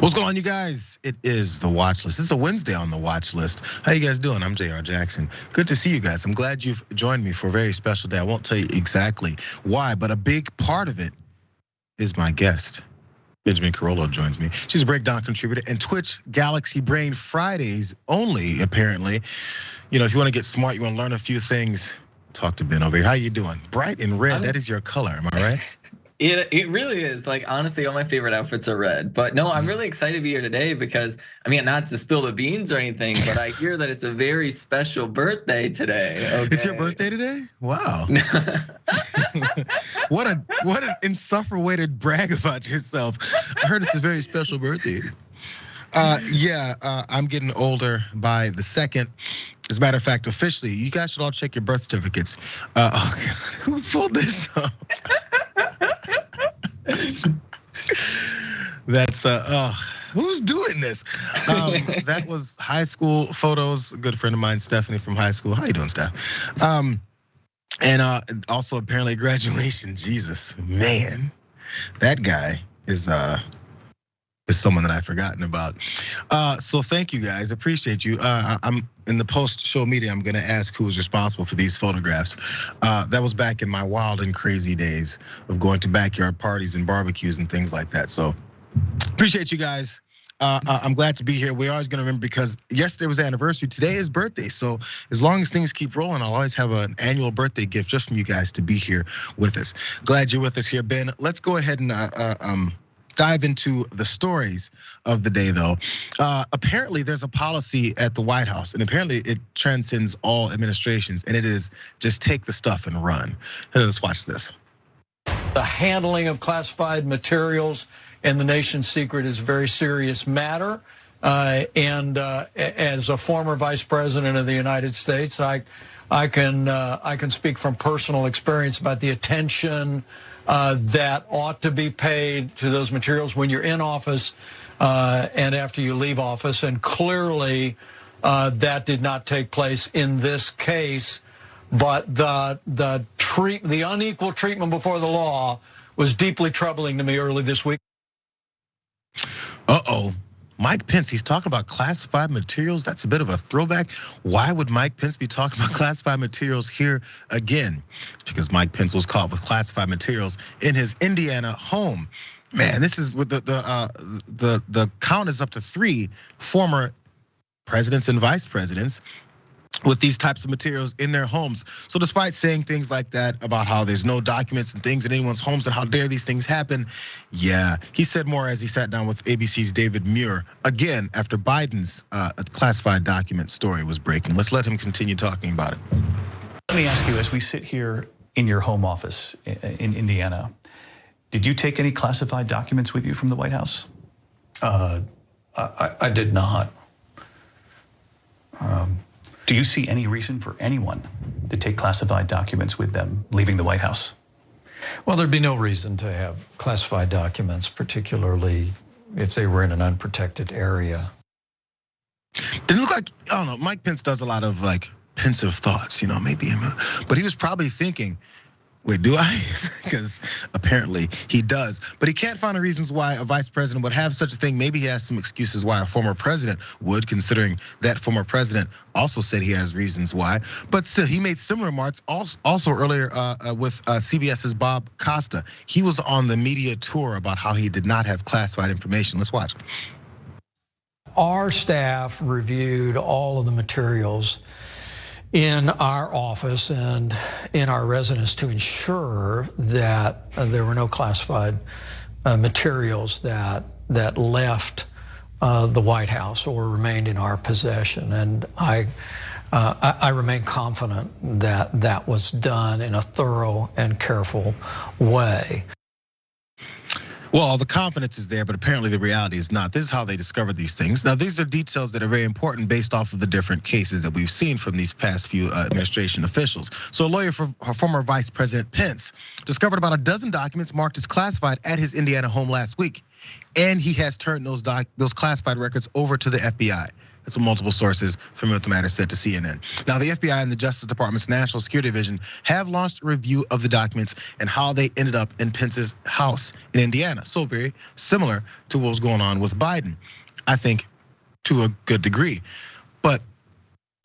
What's going on, you guys? It is the watch list. It's a Wednesday on the watch list. How you guys doing? I'm Jayar Jackson. Good to see you guys. I'm glad you've joined me for a very special day. I won't tell you exactly why, but a big part of it is my guest. Ben Carollo joins me. She's a breakdown contributor and Twitch Galaxy Brain Fridays only, apparently. You know, if you want to get smart, you want to learn a few things, talk to Ben over here. How you doing? Bright and red, that is your color, am I right? It really is. Like, honestly, all my favorite outfits are red. But no, I'm really excited to be here today because, I mean, not to spill the beans or anything, but I hear that it's a very special birthday today. Okay? It's your birthday today? Wow. What an insufferable way to brag about yourself. I heard it's a very special birthday. I'm getting older by the second. As a matter of fact, officially, you guys should all check your birth certificates. Oh God, who pulled this up? That's who's doing this? That was high school photos. A good friend of mine, Stephanie from high school. How you doing, Steph? And also apparently graduation. Jesus, man, that guy is someone that I've forgotten about. So thank you guys, appreciate you. I'm in the post-show media, I'm gonna ask who was responsible for these photographs. That was back in my wild and crazy days of going to backyard parties and barbecues and things like that. So appreciate you guys. I'm glad to be here. We're always gonna remember because yesterday was the anniversary, today is birthday. So as long as things keep rolling, I'll always have an annual birthday gift just from you guys to be here with us. Glad you're with us here, Ben. Let's go ahead and dive into the stories of the day, though. Apparently, there's a policy at the White House, and apparently it transcends all administrations, and it is just take the stuff and run. Let's watch this. The handling of classified materials and the nation's secret is a very serious matter. And as a former vice president of the United States, I can speak from personal experience about the attention that ought to be paid to those materials when you're in office and after you leave office. And clearly that did not take place in this case. But the unequal treatment before the law was deeply troubling to me early this week. Mike Pence, he's talking about classified materials. That's a bit of a throwback. Why would Mike Pence be talking about classified materials here again? It's because Mike Pence was caught with classified materials in his Indiana home. Man, this is with the count is up to 3 former presidents and vice presidents with these types of materials in their homes. So despite saying things like that about how there's no documents and things in anyone's homes and how dare these things happen, yeah, he said more as he sat down with ABC's David Muir again after Biden's classified document story was breaking. Let's let him continue talking about it. Let me ask you, as we sit here in your home office in Indiana, did you take any classified documents with you from the White House? I did not. Do you see any reason for anyone to take classified documents with them leaving the White House? Well, there'd be no reason to have classified documents, particularly if they were in an unprotected area. Didn't look like, I don't know, Mike Pence does a lot of like pensive thoughts, you know, maybe, but he was probably thinking, wait, do I? Because apparently he does. But he can't find the reasons why a vice president would have such a thing. Maybe he has some excuses why a former president would, considering that former president also said he has reasons why. But still, he made similar remarks also earlier with CBS's Bob Costa. He was on the media tour about how he did not have classified information. Let's watch. Our staff reviewed all of the materials in our office and in our residence to ensure that there were no classified materials that left the White House or remained in our possession. And I remain confident that that was done in a thorough and careful way. Well, the confidence is there, but apparently the reality is not. This is how they discovered these things. Now, these are details that are very important based off of the different cases that we've seen from these past few administration officials. So a lawyer for former Vice President Pence discovered about a dozen documents marked as classified at his Indiana home last week. And he has turned those classified records over to the FBI. That's what multiple sources familiar with the matter said to CNN. Now, the FBI and the Justice Department's National Security Division have launched a review of the documents and how they ended up in Pence's house in Indiana. So very similar to what was going on with Biden, I think, to a good degree. But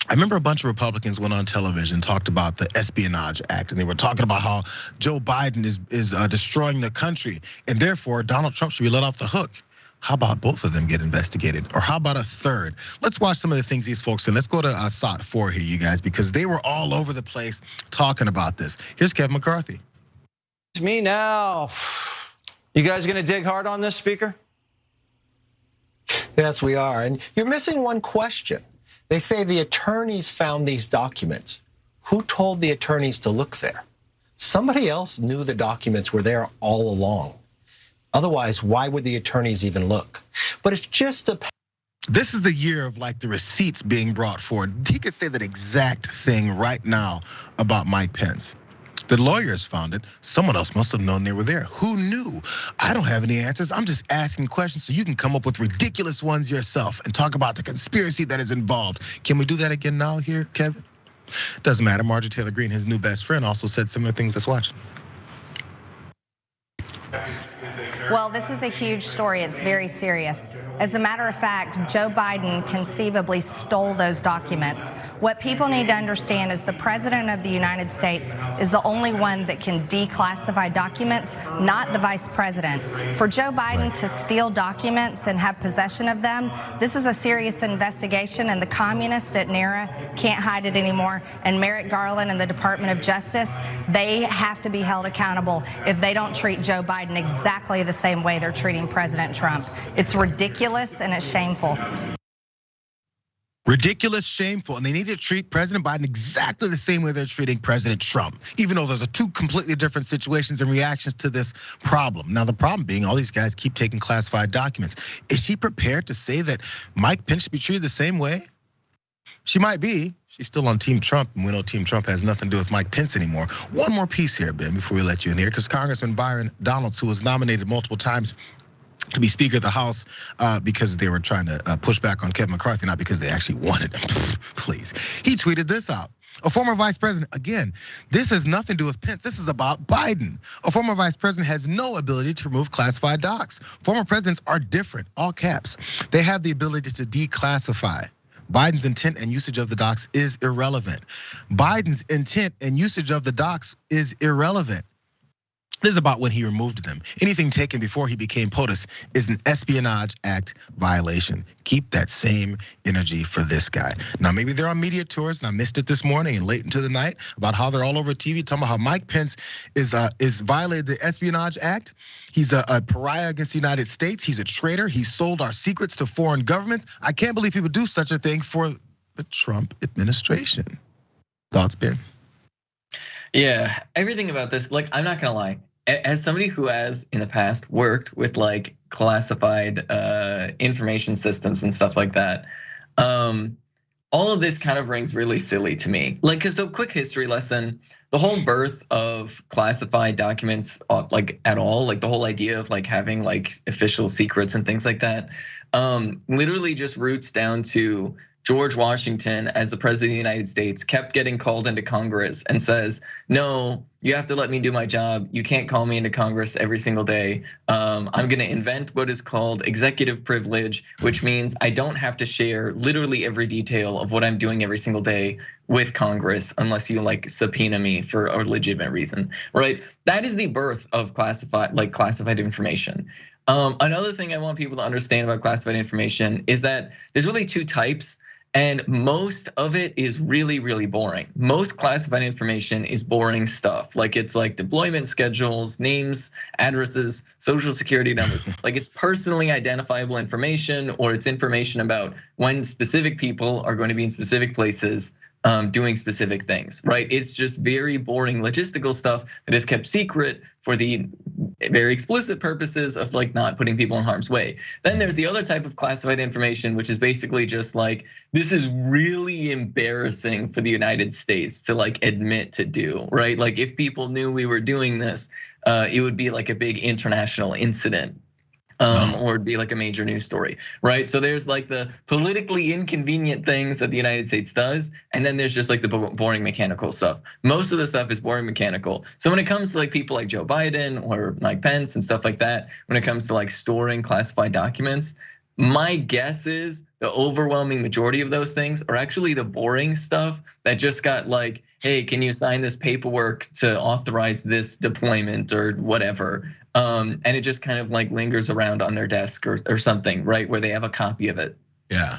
I remember a bunch of Republicans went on television, talked about the Espionage Act, and they were talking about how Joe Biden is destroying the country, and therefore Donald Trump should be let off the hook. How about both of them get investigated? Or how about a third? Let's watch some of the things these folks said. Let's go to SOT 4 here, you guys, because they were all over the place talking about this. Here's Kevin McCarthy. It's me now. You guys gonna dig hard on this, Speaker? Yes, we are. And you're missing one question. They say the attorneys found these documents. Who told the attorneys to look there? Somebody else knew the documents were there all along. Otherwise, why would the attorneys even look? But it's just a... This is the year of like the receipts being brought forward. He could say that exact thing right now about Mike Pence. The lawyers found it. Someone else must have known they were there. Who knew? I don't have any answers. I'm just asking questions so you can come up with ridiculous ones yourself and talk about the conspiracy that is involved. Can we do that again now here, Kevin? Doesn't matter. Marjorie Taylor Greene, his new best friend, also said similar things. Let's watch. Well, this is a huge story. It's very serious. As a matter of fact, Joe Biden conceivably stole those documents. What people need to understand is the President of the United States is the only one that can declassify documents, not the Vice President. For Joe Biden to steal documents and have possession of them, this is a serious investigation, and the communists at NARA can't hide it anymore. And Merrick Garland and the Department of Justice, they have to be held accountable if they don't treat Joe Biden exactly the same way they're treating President Trump. It's ridiculous and it's shameful. Ridiculous, shameful, and they need to treat President Biden exactly the same way they're treating President Trump, even though those are two completely different situations and reactions to this problem. Now, the problem being all these guys keep taking classified documents. Is she prepared to say that Mike Pence should be treated the same way? She might be. She's still on Team Trump, and we know Team Trump has nothing to do with Mike Pence anymore. One more piece here, Ben, before we let you in here, because Congressman Byron Donalds, who was nominated multiple times to be Speaker of the House because they were trying to push back on Kevin McCarthy, not because they actually wanted him. Please. He tweeted this out. A former vice president, again, this has nothing to do with Pence. This is about Biden. A former vice president has no ability to remove classified docs. Former presidents are different, all caps. They have the ability to declassify. Biden's intent and usage of the docs is irrelevant. Biden's intent and usage of the docs is irrelevant. This is about when he removed them. Anything taken before he became POTUS is an Espionage Act violation. Keep that same energy for this guy. Now, maybe they're on media tours, and I missed it this morning and late into the night about how they're all over TV talking about how Mike Pence is violated the Espionage Act. He's a pariah against the United States. He's a traitor. He sold our secrets to foreign governments. I can't believe he would do such a thing for the Trump administration. Thoughts, Ben? Yeah, everything about this, like, I'm not gonna lie. As somebody who has in the past worked with like classified information systems and stuff like that, all of this kind of rings really silly to me. Like, cause so quick history lesson, the whole birth of classified documents, like at all, like the whole idea of like having like official secrets and things like that, literally just roots down to George Washington, as the president of the United States, kept getting called into Congress and says, no, you have to let me do my job. You can't call me into Congress every single day. I'm gonna invent what is called executive privilege, which means I don't have to share literally every detail of what I'm doing every single day with Congress unless you like subpoena me for a legitimate reason, right? That is the birth of classified information. Another thing I want people to understand about classified information is that there's really two types. And most of it is really, really boring. Most classified information is boring stuff. Like it's like deployment schedules, names, addresses, social security numbers. Like it's personally identifiable information, or it's information about when specific people are going to be in specific places doing specific things, right? It's just very boring logistical stuff that is kept secret for the very explicit purposes of like not putting people in harm's way. Then there's the other type of classified information, which is basically just like, this is really embarrassing for the United States to like admit to do, right? Like if people knew we were doing this, it would be like a big international incident. Or it'd be like a major news story, right? So there's like the politically inconvenient things that the United States does, and then there's just like the boring mechanical stuff. Most of the stuff is boring mechanical. So when it comes to like people like Joe Biden or Mike Pence and stuff like that, when it comes to like storing classified documents, my guess is the overwhelming majority of those things are actually the boring stuff that just got like, hey, can you sign this paperwork to authorize this deployment or whatever? And it just kind of like lingers around on their desk or something, right? Where they have a copy of it. Yeah.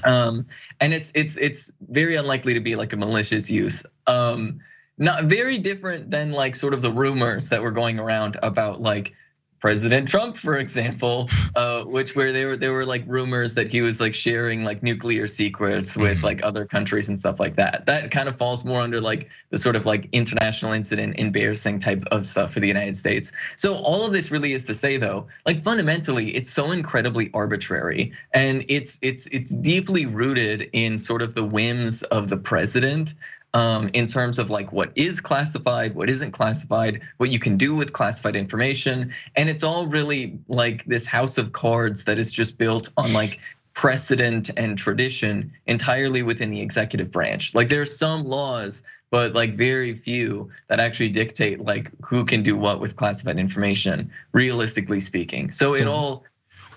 And it's very unlikely to be like a malicious use. Not very different than like sort of the rumors that were going around about like President Trump, for example, where there were like rumors that he was like sharing like nuclear secrets with like other countries and stuff like that. That kind of falls more under like the sort of like international incident embarrassing type of stuff for the United States. So all of this really is to say though, like fundamentally, it's so incredibly arbitrary, and it's deeply rooted in sort of the whims of the president. In terms of like what is classified, what isn't classified, what you can do with classified information. And it's all really like this house of cards that is just built on like precedent and tradition entirely within the executive branch. Like there's some laws, but like very few that actually dictate like who can do what with classified information, realistically speaking. So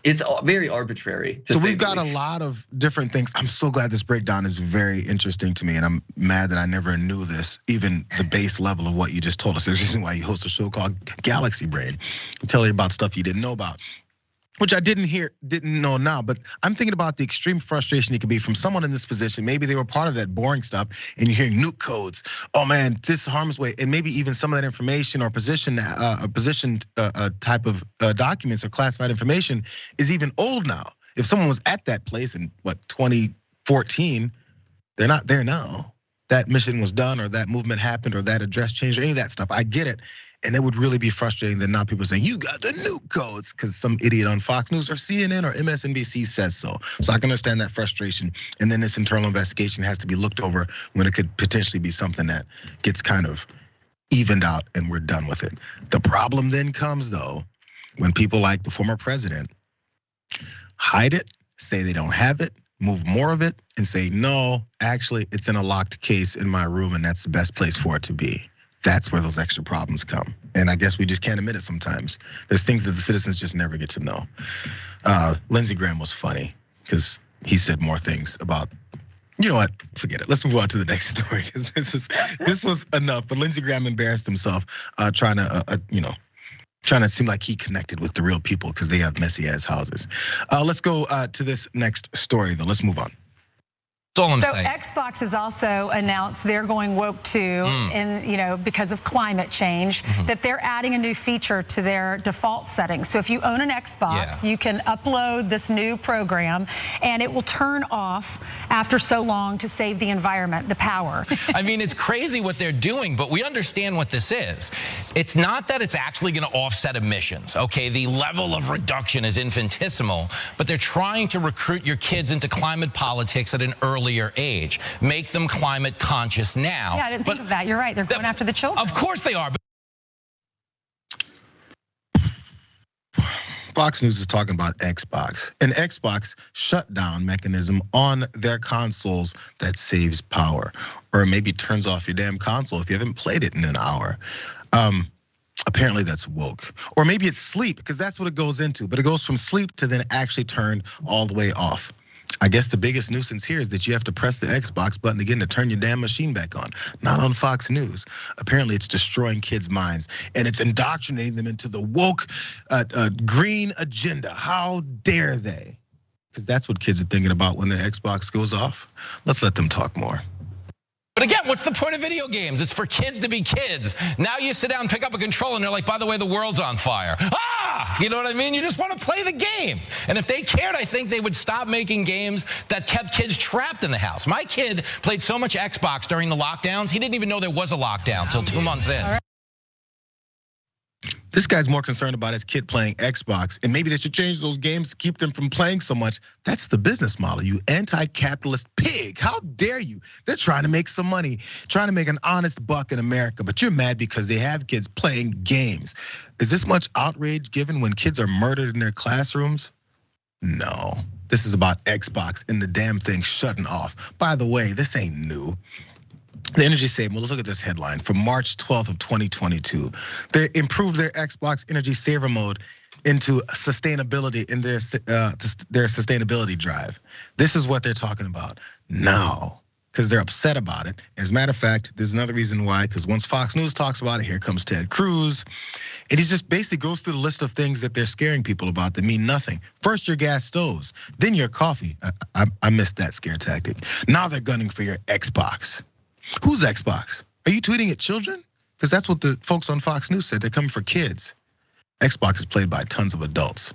it's very arbitrary. So we've got a lot of different things. I'm so glad this breakdown is very interesting to me, and I'm mad that I never knew this, even the base level of what you just told us. There's a reason why you host a show called Galaxy Brain, and tell you about stuff you didn't know about, which I didn't know now. But I'm thinking about the extreme frustration it could be from someone in this position. Maybe they were part of that boring stuff, and you're hearing nuke codes. Oh man, this harm's way, and maybe even some of that information or positioned type of documents or classified information is even old now. If someone was at that place in 2014, they're not there now. That mission was done, or that movement happened, or that address changed, or any of that stuff. I get it. And it would really be frustrating that now people are saying, you got the nuke codes, because some idiot on Fox News or CNN or MSNBC says so. So I can understand that frustration. And then this internal investigation has to be looked over when it could potentially be something that gets kind of evened out and we're done with it. The problem then comes though, when people like the former president hide it, say they don't have it, move more of it, and say, no, actually it's in a locked case in my room and that's the best place for it to be. That's where those extra problems come. And I guess we just can't admit it sometimes. There's things that the citizens just never get to know. Lindsey Graham was funny because he said more things about, you know what, forget it. Let's move on to the next story, because this was enough. But Lindsey Graham embarrassed himself trying to seem like he connected with the real people because they have messy ass houses. Let's go to this next story though. Let's move on. That's all I'm so saying. Xbox has also announced they're going woke too, and because of climate change, that they're adding a new feature to their default settings. So if you own an Xbox, you can upload this new program, and it will turn off after so long to save the environment, the power. I mean, it's crazy what they're doing, but we understand what this is. It's not that it's actually going to offset emissions. Okay, the level of reduction is infinitesimal, but they're trying to recruit your kids into climate politics at an earlier age, make them climate conscious now. Yeah, I didn't think of that. You're right. They're going after the children. Of course they are. Fox News is talking about Xbox, an Xbox shutdown mechanism on their consoles that saves power, or maybe turns off your damn console if you haven't played it in an hour. Apparently that's woke, or maybe it's sleep, because that's what it goes into. But it goes from sleep to then actually turn all the way off. I guess the biggest nuisance here is that you have to press the Xbox button again to turn your damn machine back on. Not on Fox News. Apparently it's destroying kids' minds, and it's indoctrinating them into the woke green agenda. How dare they? Because that's what kids are thinking about when the Xbox goes off. Let's let them talk more. But again, what's the point of video games? It's for kids to be kids. Now you sit down and pick up a controller and they're like, by the way, the world's on fire. You know what I mean? You just want to play the game. And if they cared, I think they would stop making games that kept kids trapped in the house. My kid played so much Xbox during the lockdowns, he didn't even know there was a lockdown until 2 months in. This guy's more concerned about his kid playing Xbox, and maybe they should change those games to keep them from playing so much. That's the business model, you anti-capitalist pig. How dare you? They're trying to make some money, trying to make an honest buck in America, but you're mad because they have kids playing games. Is this much outrage given when kids are murdered in their classrooms? No, this is about Xbox and the damn thing shutting off. By the way, this ain't new. The energy saving, well, let's look at this headline. From March 12th of 2022, they improved their Xbox energy saver mode into sustainability in their sustainability drive. This is what they're talking about now, because they're upset about it. As a matter of fact, there's another reason why, because once Fox News talks about it, here comes Ted Cruz. And he just basically goes through the list of things that they're scaring people about that mean nothing. First, your gas stoves, then your coffee. I missed that scare tactic. Now they're gunning for your Xbox. Who's Xbox? Are you tweeting at children? Because that's what the folks on Fox News said. They're coming for kids. Xbox is played by tons of adults.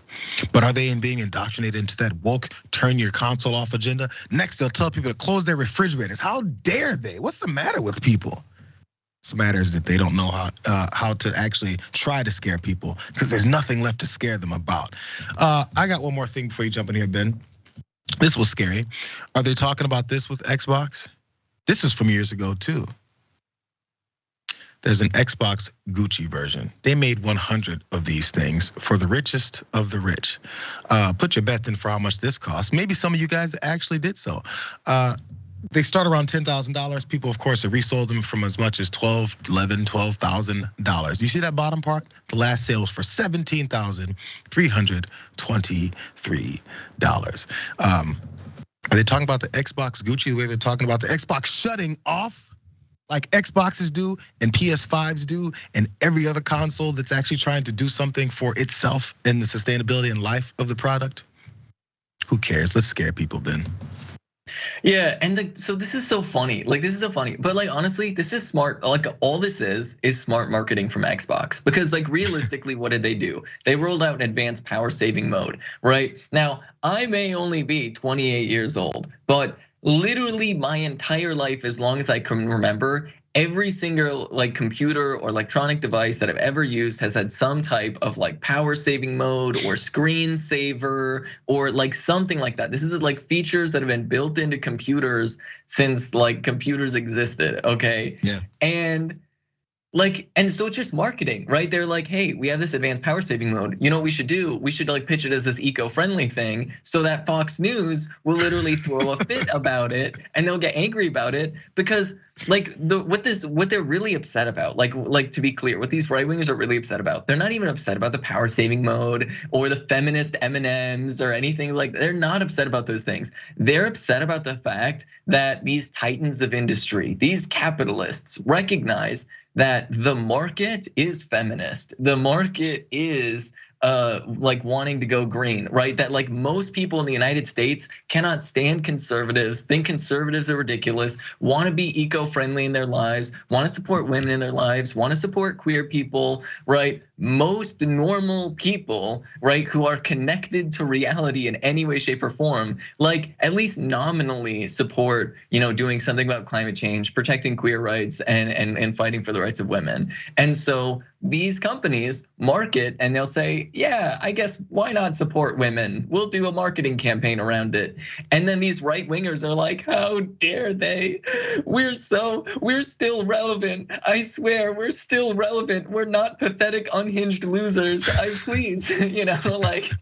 But are they being indoctrinated into that woke turn your console off agenda? Next, they'll tell people to close their refrigerators. How dare they? What's the matter with people? What's the matter is that they don't know how to actually try to scare people, because there's nothing left to scare them about. I got one more thing before you jump in here, Ben. This was scary. Are they talking about this with Xbox? This is from years ago too. There's an Xbox Gucci version. They made 100 of these things for the richest of the rich. Put your bets in for how much this costs. Maybe some of you guys actually did so. They start around $10,000. People, of course, have resold them from as much as $12,000. You see that bottom part? The last sale was for $17,323. Are they talking about the Xbox Gucci the way they're talking about the Xbox shutting off like Xboxes do and PS5s do and every other console that's actually trying to do something for itself in the sustainability and life of the product? Who cares? Let's scare people, Ben. Yeah, and so this is so funny. Like, this is so funny. But like, honestly, this is smart. Like, all this is smart marketing from Xbox. Because like, realistically, what did they do? They rolled out an advanced power saving mode, right? Now, I may only be 28 years old, but literally my entire life, as long as I can remember, every single like computer or electronic device that I've ever used has had some type of like power saving mode or screen saver or like something like that. This is like features that have been built into computers since like computers existed, okay? Yeah. And so it's just marketing, right? They're like, hey, we have this advanced power saving mode. You know what we should do? We should like pitch it as this eco-friendly thing so that Fox News will literally throw a fit about it and they'll get angry about it because like what they're really upset about, like to be clear, what these right wingers are really upset about, they're not even upset about the power saving mode or the feminist M&Ms or anything like. They're not upset about those things. They're upset about the fact that these titans of industry, these capitalists, recognize that the market is feminist. The market is like wanting to go green, right? That like most people in the United States cannot stand conservatives, think conservatives are ridiculous, want to be eco-friendly in their lives, want to support women in their lives, want to support queer people, right? Most normal people, right, who are connected to reality in any way, shape, or form, like at least nominally support, doing something about climate change, protecting queer rights, and fighting for the rights of women. And so these companies market and they'll say, yeah, I guess why not support women? We'll do a marketing campaign around it. And then these right wingers are like, how dare they? We're still relevant. I swear, we're still relevant. We're not pathetic, unhinged losers. Please, like.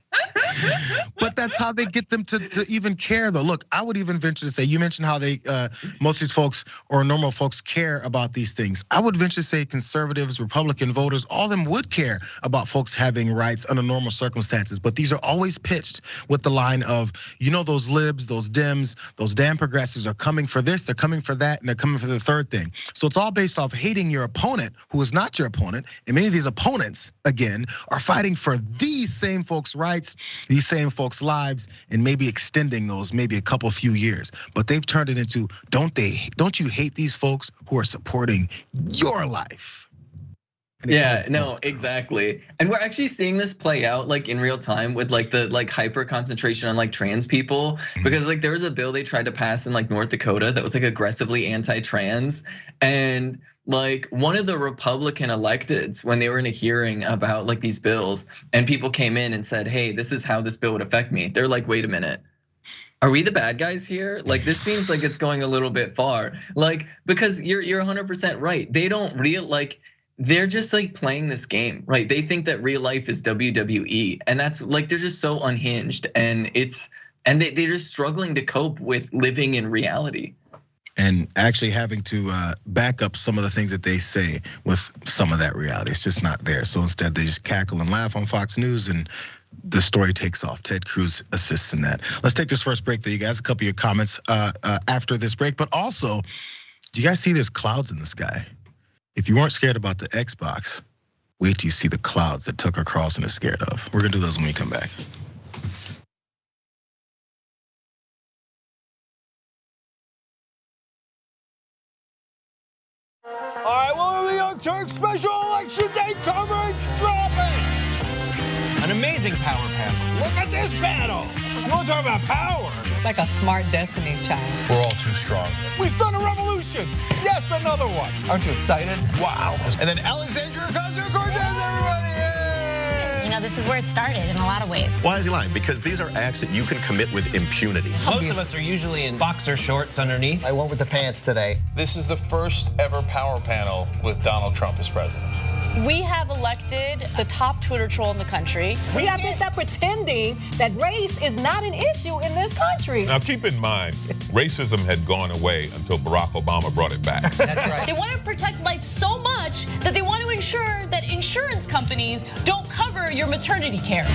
But that's how they get them to even care, though. Look, I would even venture to say, you mentioned how they most of these folks or normal folks care about these things. I would venture to say conservatives, Republican voters, all of them would care about folks having rights under normal circumstances. But these are always pitched with the line of, those libs, those Dems, those damn progressives are coming for this, they're coming for that, and they're coming for the third thing. So it's all based off hating your opponent, who is not your opponent. And many of these opponents, again, are fighting for these same folks' rights, these same folks' lives, and maybe extending those maybe a couple few years. But they've turned it into, don't you hate these folks who are supporting your life? Yeah, no, exactly. And we're actually seeing this play out like in real time with like the hyper concentration on like trans people, because like there was a bill they tried to pass in like North Dakota that was like aggressively anti-trans, and like one of the Republican electeds, when they were in a hearing about like these bills and people came in and said, hey, this is how this bill would affect me. They're like, wait a minute. Are we the bad guys here? Like, this seems like it's going a little bit far. Like, because you're 100% right. They don't they're just like playing this game, right? They think that real life is WWE, and that's like they're just so unhinged, and they're just struggling to cope with living in reality. And actually having to back up some of the things that they say with some of that reality. It's just not there. So instead they just cackle and laugh on Fox News and the story takes off. Ted Cruz assists in that. Let's take this first break there, you guys. A couple of your comments after this break. But also, do you guys see there's clouds in the sky? If you weren't scared about the Xbox, wait till you see the clouds that Tucker Carlson is scared of. We're gonna do those when we come back. All right, well, the Young Turks special election day coverage dropping. An amazing power panel. Look at this panel. You want to talk about power? It's like a smart Destiny's Child. We're all too strong. We spun a revolution. Yes, another one. Aren't you excited? Wow. And then Alexandria Ocasio-Cortez, everybody. Yay! You know, this is where it started in a lot of ways. Why is he lying? Because these are acts that you can commit with impunity. Most of us are usually in boxer shorts underneath. I went with the pants today. This is the first ever power panel with Donald Trump as president. We have elected the top Twitter troll in the country. We have to stop pretending that race is not an issue in this country. Now keep in mind, racism had gone away until Barack Obama brought it back. That's right. They want to protect life so much that they want to ensure that insurance companies don't cover your maternity care.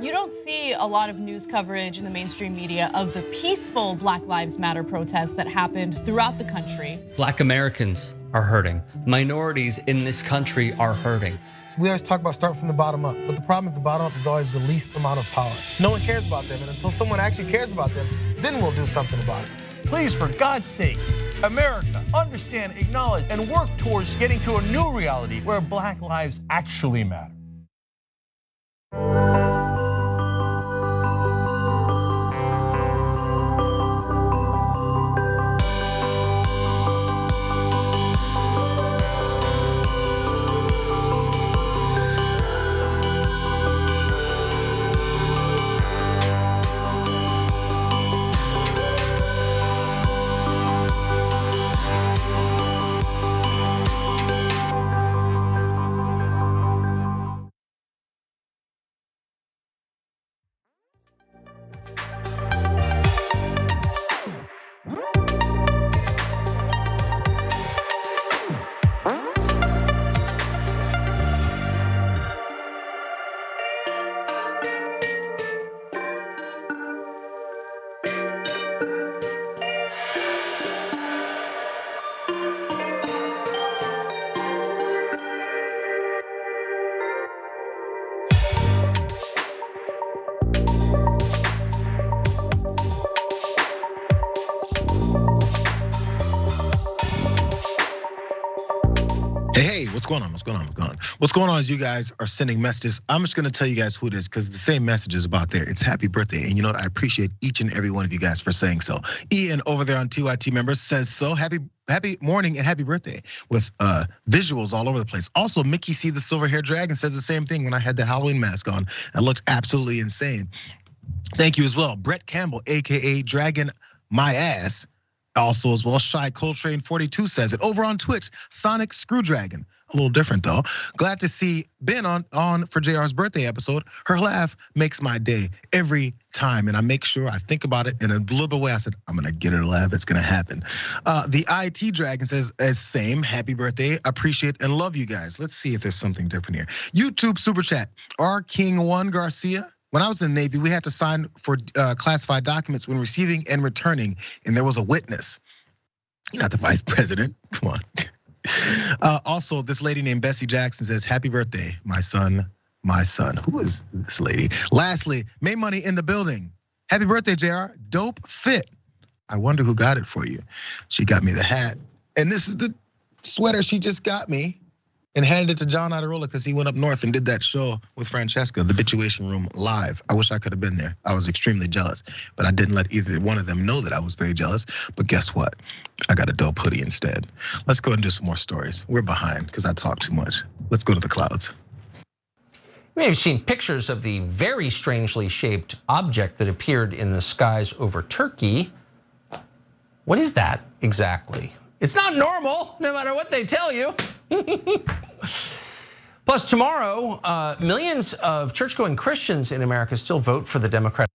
You don't see a lot of news coverage in the mainstream media of the peaceful Black Lives Matter protests that happened throughout the country. Black Americans are hurting. Minorities in this country are hurting. We always talk about starting from the bottom up, but the problem is the bottom up is always the least amount of power. No one cares about them, and until someone actually cares about them, then we'll do something about it. Please, for God's sake, America, understand, acknowledge, and work towards getting to a new reality where Black lives actually matter. Hey, what's going on? What's going on is you guys are sending messages. I'm just gonna tell you guys who it is because the same message is about there. It's happy birthday. And you know what? I appreciate each and every one of you guys for saying so. Ian over there on TYT members says so. Happy morning and happy birthday with visuals all over the place. Also, Mickey C, the silver hair dragon, says the same thing when I had that Halloween mask on. It looked absolutely insane. Thank you as well. Brett Campbell, AKA Dragon My Ass. Also as well, Shy Coltrane 42 says it. Over on Twitch, Sonic Screwdragon. A little different though. Glad to see Ben on for JR's birthday episode. Her laugh makes my day every time. And I make sure I think about it in a little bit way. I said, I'm gonna get her to laugh, it's gonna happen. The IT Dragon says, same, happy birthday. Appreciate and love you guys. Let's see if there's something different here. YouTube Super Chat, R King 1 Garcia. When I was in the Navy, we had to sign for classified documents when receiving and returning, and there was a witness. You're not the vice president, come on. Also, this lady named Bessie Jackson says, happy birthday, my son. Who is this lady? Lastly, May Money in the building. Happy birthday, JR, dope fit. I wonder who got it for you. She got me the hat, and this is the sweater she just got me. And handed it to John Iderola because he went up north and did that show with Francesca, the Bituation Room live. I wish I could have been there. I was extremely jealous, but I didn't let either one of them know that I was very jealous. But guess what? I got a dope hoodie instead. Let's go and do some more stories. We're behind because I talk too much. Let's go to the clouds. may have seen pictures of the very strangely shaped object that appeared in the skies over Turkey. What is that exactly? It's not normal, no matter what they tell you. Plus, tomorrow, millions of church-going Christians in America still vote for the Democratic.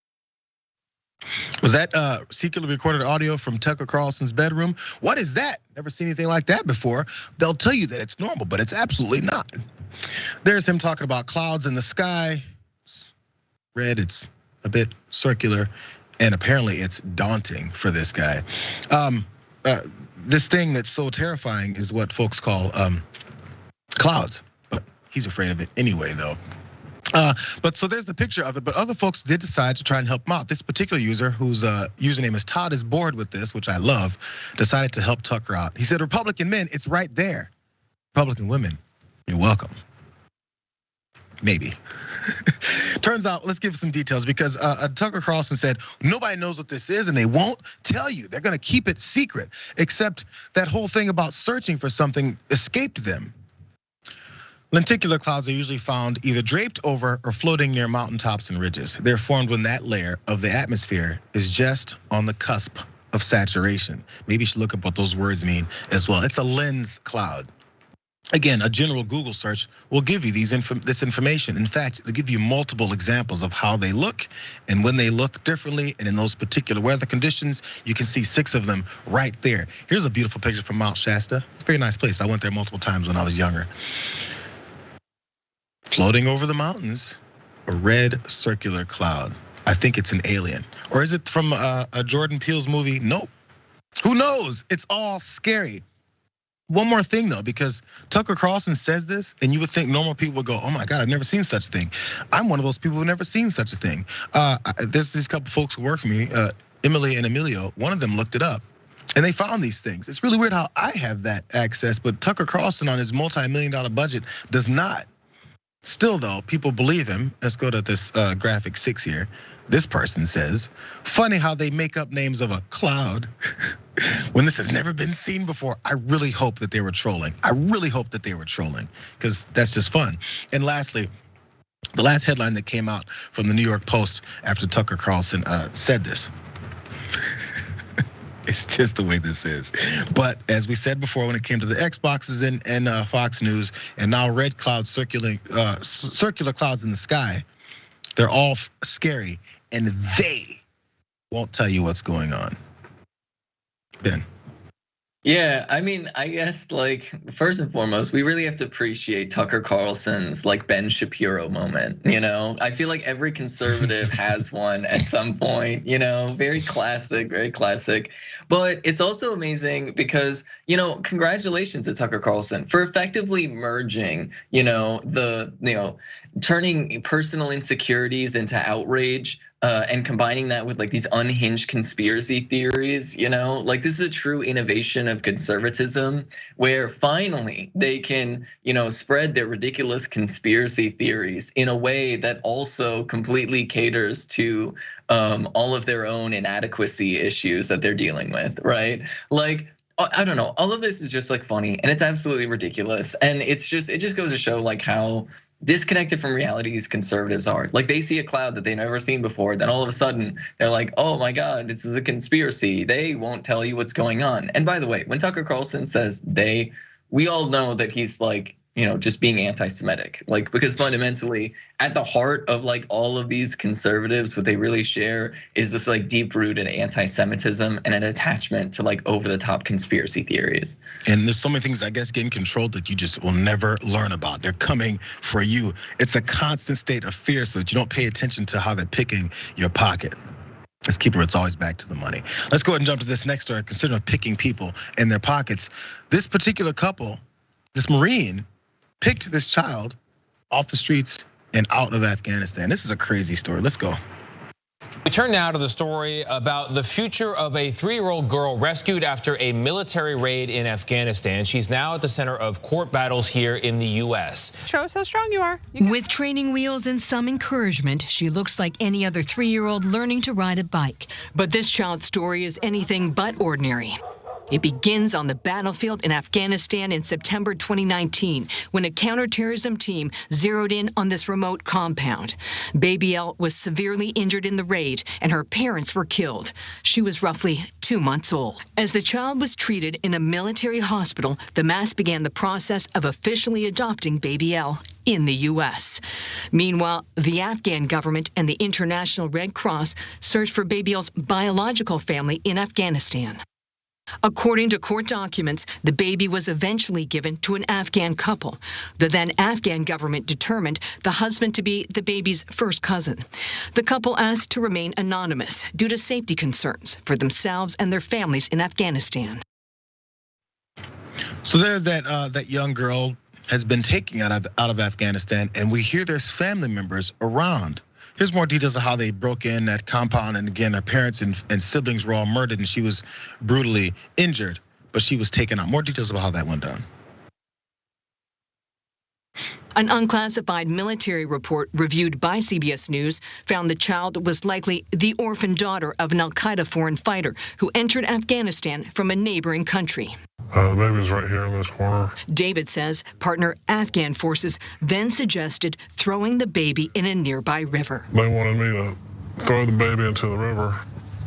Was that secretly recorded audio from Tucker Carlson's bedroom? What is that? Never seen anything like that before. They'll tell you that it's normal, but it's absolutely not. There's him talking about clouds in the sky. It's red, it's a bit circular, and apparently it's daunting for this guy. This thing that's so terrifying is what folks call clouds, but he's afraid of it anyway, though. But so there's the picture of it, but other folks did decide to try and help him out. This particular user, whose username is Todd is bored with this, which I love, decided to help Tucker out. He said, Republican men, it's right there. Republican women, you're welcome. Maybe. Turns out, let's give some details, because Tucker Carlson said nobody knows what this is and they won't tell you. They're gonna keep it secret, except that whole thing about searching for something escaped them. Lenticular clouds are usually found either draped over or floating near mountaintops and ridges. They're formed when that layer of the atmosphere is just on the cusp of saturation. Maybe you should look up what those words mean as well. It's a lens cloud. Again, a general Google search will give you this information. In fact, they'll give you multiple examples of how they look and when they look differently, and in those particular weather conditions, you can see 6 of them right there. Here's a beautiful picture from Mount Shasta. It's a very nice place. I went there multiple times when I was younger. Floating over the mountains, a red circular cloud. I think it's an alien. Or is it from a Jordan Peele's movie? Nope. Who knows? It's all scary. One more thing though, because Tucker Carlson says this, and you would think normal people would go, oh my God, I've never seen such a thing. I'm one of those people who've never seen such a thing. There's these couple folks who work for me, Emily and Emilio, one of them looked it up. And they found these things. It's really weird how I have that access, but Tucker Carlson on his multi-million-dollar budget does not. Still though, people believe him. Let's go to this graphic 6 here. This person says, funny how they make up names of a cloud when this has never been seen before. I really hope that they were trolling. I really hope that they were trolling, because that's just fun. And lastly, the last headline that came out from the New York Post after Tucker Carlson said this. It's just the way this is. But as we said before, when it came to the Xboxes and Fox News, and now red clouds circular clouds in the sky, they're all scary, and they won't tell you what's going on. Ben. Yeah, I mean, I guess like first and foremost, we really have to appreciate Tucker Carlson's like Ben Shapiro moment. You know, I feel like every conservative has one at some point. You know, very classic, very classic. But it's also amazing because, you know, congratulations to Tucker Carlson for effectively merging, turning personal insecurities into outrage. And combining that with like these unhinged conspiracy theories, like this is a true innovation of conservatism, where finally they can, spread their ridiculous conspiracy theories in a way that also completely caters to all of their own inadequacy issues that they're dealing with, right? Like, I don't know, all of this is just like funny and it's absolutely ridiculous, and it just goes to show like how disconnected from reality these conservatives are. Like they see a cloud that they've never seen before, then all of a sudden they're like, oh my God, this is a conspiracy. They won't tell you what's going on. And by the way, when Tucker Carlson says they, we all know that he's like, just being anti-Semitic, like, because fundamentally at the heart of like all of these conservatives, what they really share is this like deep rooted anti-Semitism and an attachment to like over the top conspiracy theories. And there's so many things, I guess, getting controlled that you just will never learn about. They're coming for you. It's a constant state of fear so that you don't pay attention to how they're picking your pocket. Let's keep it, it's always back to the money. Let's go ahead and jump to this next story. Considering picking people in their pockets, this particular couple, this Marine, picked this child off the streets and out of Afghanistan. This is a crazy story. Let's go. We turn now to the story about the future of a 3-year-old girl rescued after a military raid in Afghanistan. She's now at the center of court battles here in the US. Show us how strong you are. With training wheels and some encouragement, she looks like any other 3-year-old learning to ride a bike. But this child's story is anything but ordinary. It begins on the battlefield in Afghanistan in September 2019, when a counterterrorism team zeroed in on this remote compound. Baby Elle was severely injured in the raid, and her parents were killed. She was roughly 2 months old. As the child was treated in a military hospital, the mass began the process of officially adopting Baby Elle in the U.S. Meanwhile, the Afghan government and the International Red Cross searched for Baby Elle's biological family in Afghanistan. According to court documents, the baby was eventually given to an Afghan couple. The then Afghan government determined the husband to be the baby's first cousin. The couple asked to remain anonymous due to safety concerns for themselves and their families in Afghanistan. So there's that young girl has been taken out of Afghanistan, and we hear there's family members around. Here's more details of how they broke in that compound, and again, her parents and siblings were all murdered, and she was brutally injured, but she was taken out. More details about how that went down. An unclassified military report reviewed by CBS News found the child was likely the orphan daughter of an al-Qaeda foreign fighter who entered Afghanistan from a neighboring country. The baby's right here in this corner. David says partner Afghan forces then suggested throwing the baby in a nearby river. They wanted me to throw the baby into the river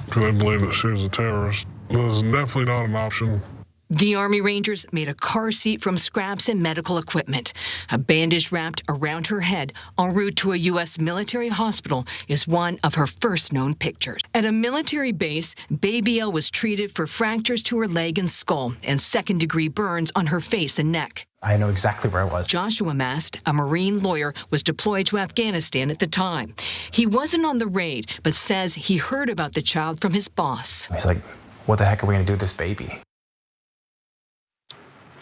because they believed that she was a terrorist. It was definitely not an option. The Army Rangers made a car seat from scraps and medical equipment. A bandage wrapped around her head en route to a U.S. military hospital is one of her first known pictures. At a military base, Baby Elle was treated for fractures to her leg and skull and second-degree burns on her face and neck. I know exactly where I was. Joshua Mast, a Marine lawyer, was deployed to Afghanistan at the time. He wasn't on the raid, but says he heard about the child from his boss. He's like, what the heck are we going to do with this baby?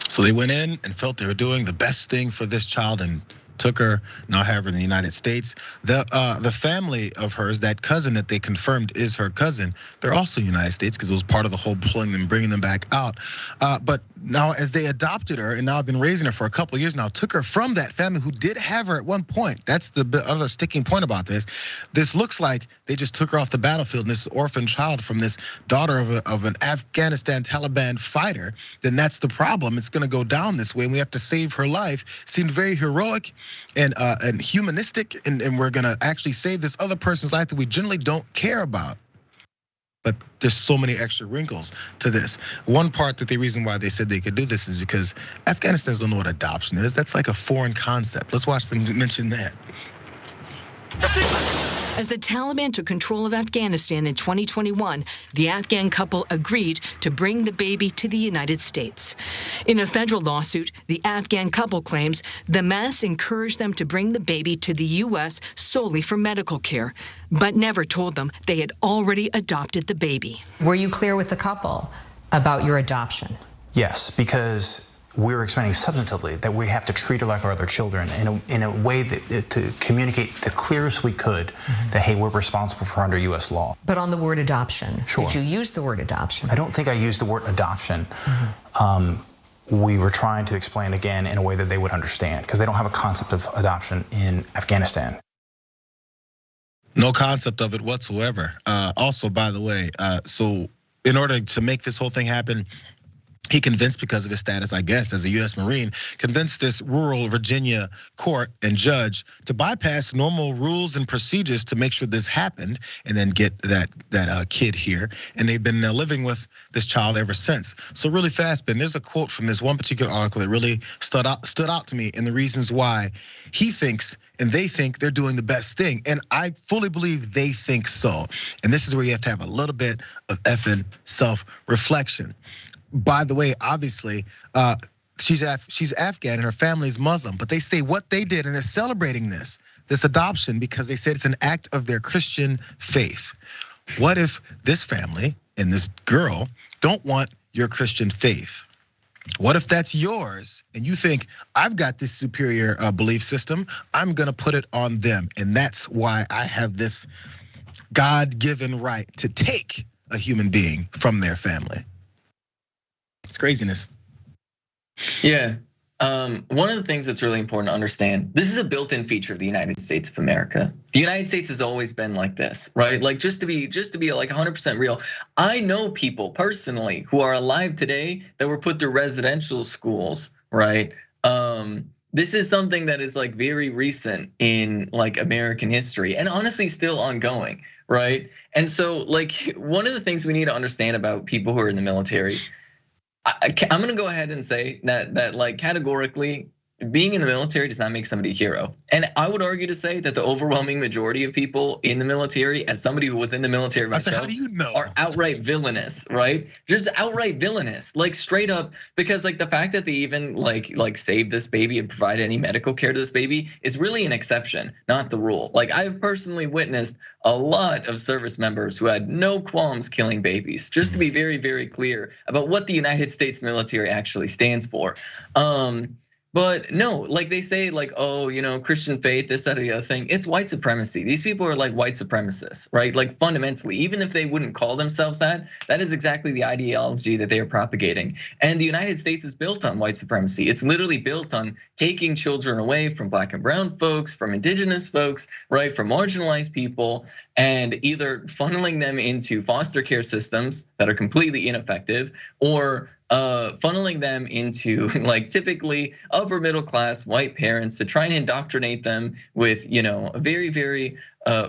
So they went in and felt they were doing the best thing for this child and took her, now have her in the United States. The family of hers, that cousin that they confirmed is her cousin, they're also in the United States because it was part of the whole pulling them, bringing them back out. But now as they adopted her and now have been raising her for a couple of years now, took her from that family who did have her at one point. That's the other sticking point about this. This looks like they just took her off the battlefield, and this orphan child from this daughter of an Afghanistan Taliban fighter, then that's the problem. It's gonna go down this way, and we have to save her life. Seemed very heroic and humanistic, and we're gonna actually save this other person's life that we generally don't care about. But there's so many extra wrinkles to this. One part that the reason why they said they could do this is because Afghanistans don't know what adoption is. That's like a foreign concept. Let's watch them mention that. As the Taliban took control of Afghanistan in 2021, the Afghan couple agreed to bring the baby to the United States. In a federal lawsuit, the Afghan couple claims the mass encouraged them to bring the baby to the U.S. solely for medical care, but never told them they had already adopted the baby. Were you clear with the couple about your adoption? Yes, because we were explaining substantively that we have to treat her like our other children in a way that to communicate the clearest we could that, hey, we're responsible for under U.S. law. But on the word adoption, sure. Did you use the word adoption? I don't think I used the word adoption. We were trying to explain again in a way that they would understand because they don't have a concept of adoption in Afghanistan. No concept of it whatsoever. Also, by the way, so in order to make this whole thing happen, he convinced, because of his status, I guess, as a U.S. Marine, convinced this rural Virginia court and judge to bypass normal rules and procedures to make sure this happened, and then get that kid here. And they've been living with this child ever since. So really fast, Ben, there's a quote from this one particular article that really stood out to me, and the reasons why he thinks and they think they're doing the best thing. And I fully believe they think so. And this is where you have to have a little bit of effing self-reflection. By the way, obviously, she's Afghan and her family's Muslim, but they say what they did, and they're celebrating this adoption because they said it's an act of their Christian faith. What if this family and this girl don't want your Christian faith? What if that's yours and you think, I've got this superior belief system, I'm gonna put it on them, and that's why I have this God-given right to take a human being from their family. It's craziness. Yeah, One of the things that's really important to understand, this is a built-in feature of the United States of America. The United States has always been like this, right? Like just to be like 100% real, I know people personally who are alive today that were put through residential schools, right? This is something that is like very recent in like American history and honestly still ongoing, right? And so like one of the things we need to understand about people who are in the military, I'm gonna go ahead and say that like categorically, being in the military does not make somebody a hero. And I would argue to say that the overwhelming majority of people in the military, as somebody who was in the military myself, how do you know? Are outright villainous, right? Just outright villainous, like straight up, because like the fact that they even like saved this baby and provided any medical care to this baby is really an exception, not the rule. Like I've personally witnessed a lot of service members who had no qualms killing babies, just to be very, very clear about what the United States military actually stands for. But no, like they say, like, oh, Christian faith, this, that, or the other thing. It's white supremacy. These people are like white supremacists, right? Like fundamentally, even if they wouldn't call themselves that is exactly the ideology that they are propagating. And the United States is built on white supremacy. It's literally built on taking children away from black and brown folks, from indigenous folks, right? From marginalized people, and either funneling them into foster care systems that are completely ineffective, or funneling them into like typically upper middle class white parents to try and indoctrinate them with a very, very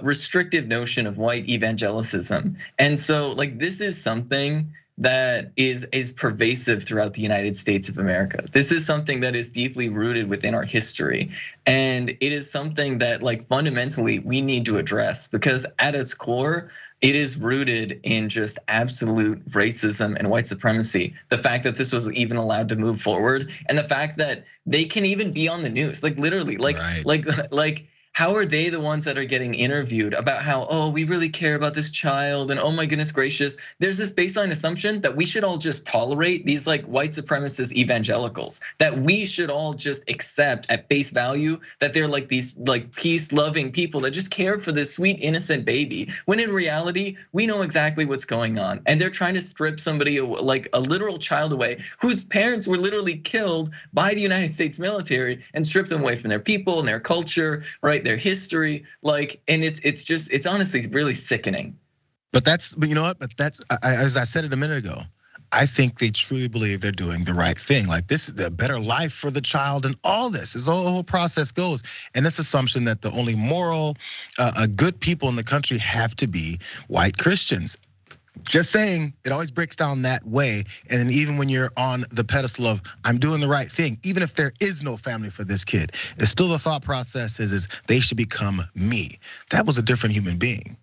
restrictive notion of white evangelicism. And so like this is something that is pervasive throughout the United States of America. This is something that is deeply rooted within our history. And it is something that like fundamentally we need to address, because at its core, it is rooted in just absolute racism and white supremacy. The fact that this was even allowed to move forward, and the fact that they can even be on the news, like literally, like how are they the ones that are getting interviewed about how, oh, we really care about this child, and oh my goodness gracious. There's this baseline assumption that we should all just tolerate these like white supremacist evangelicals, that we should all just accept at face value that they're like these like peace-loving people that just care for this sweet innocent baby. When in reality, we know exactly what's going on, and they're trying to strip somebody like a literal child away whose parents were literally killed by the United States military, and strip them away from their people and their culture, right? Their history, like, and it's honestly really sickening. But you know what? But that's, as I said it a minute ago, I think they truly believe they're doing the right thing. Like this is a better life for the child, and all this is the whole process goes. And this assumption that the only moral, good people in the country have to be white Christians. Just saying, it always breaks down that way. And then even when you're on the pedestal of I'm doing the right thing, even if there is no family for this kid, it's still the thought process is they should become me. That was a different human being.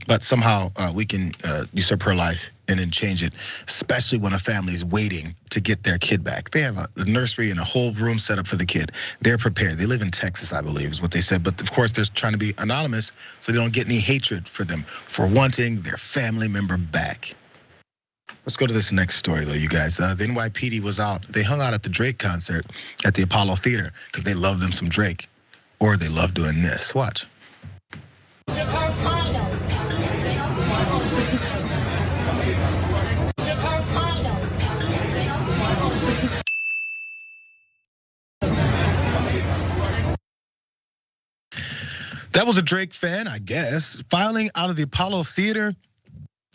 But somehow we can usurp her life and then change it, especially when a family is waiting to get their kid back. They have a nursery and a whole room set up for the kid. They're prepared. They live in Texas, I believe, is what they said. But of course, they're trying to be anonymous so they don't get any hatred for them for wanting their family member back. Let's go to this next story, though, you guys. The NYPD was out. They hung out at the Drake concert at the Apollo Theater because they love them some Drake, or they love doing this. Watch. That was a Drake fan, I guess, filing out of the Apollo Theater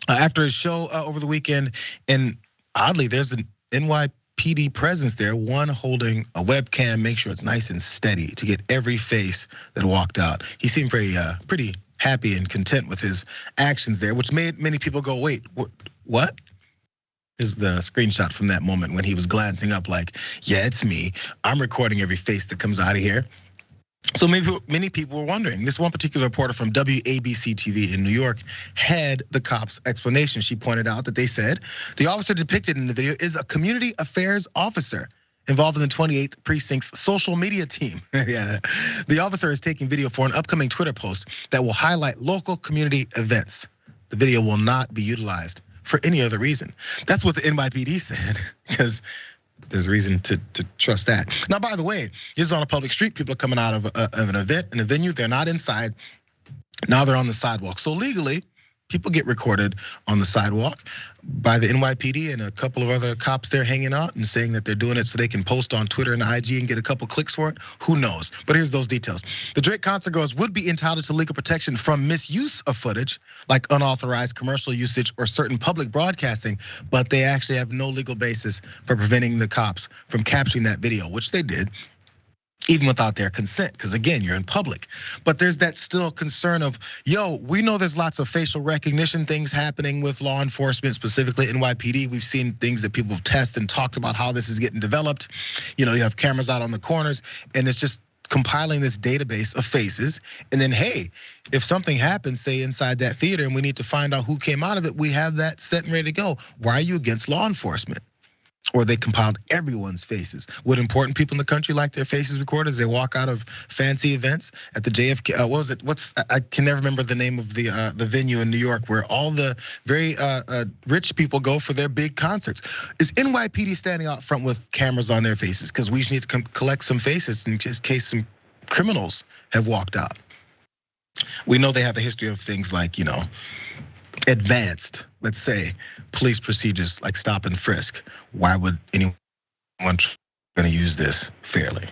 after his show over the weekend. And oddly, there's an NYPD presence there, one holding a webcam, make sure it's nice and steady to get every face that walked out. He seemed pretty happy and content with his actions there, which made many people go, wait, what? Is the screenshot from that moment when he was glancing up like, yeah, it's me. I'm recording every face that comes out of here. So many people were wondering. This one particular reporter from WABC TV in New York had the cops' explanation. She pointed out that they said the officer depicted in the video is a community affairs officer involved in the 28th precinct's social media team. Yeah, the officer is taking video for an upcoming Twitter post that will highlight local community events. The video will not be utilized for any other reason. That's what the NYPD said, because there's reason to trust that. Now, by the way, this is on a public street. People are coming out of an event, in a venue. They're not inside. Now they're on the sidewalk. So legally, People get recorded on the sidewalk by the NYPD and a couple of other cops there hanging out and saying that they're doing it so they can post on Twitter and IG and get a couple clicks for it. Who knows? But here's those details. The Drake Concert-Goers would be entitled to legal protection from misuse of footage, like unauthorized commercial usage or certain public broadcasting, but they actually have no legal basis for preventing the cops from capturing that video, which they did, even without their consent, because again, you're in public. But there's that still concern of, yo, we know there's lots of facial recognition things happening with law enforcement, specifically NYPD. We've seen things that people have tested and talked about how this is getting developed. You have cameras out on the corners, and it's just compiling this database of faces. And then, hey, if something happens, say inside that theater, and we need to find out who came out of it, we have that set and ready to go. Why are you against law enforcement? Or they compiled everyone's faces. Would important people in the country like their faces recorded as they walk out of fancy events at the JFK? What was it? I can never remember the name of the venue in New York where all the very rich people go for their big concerts. Is NYPD standing out front with cameras on their faces? Because we just need to collect some faces in case some criminals have walked out. We know they have a history of things like, advanced, let's say, police procedures like stop and frisk. Why would anyone gonna use this fairly?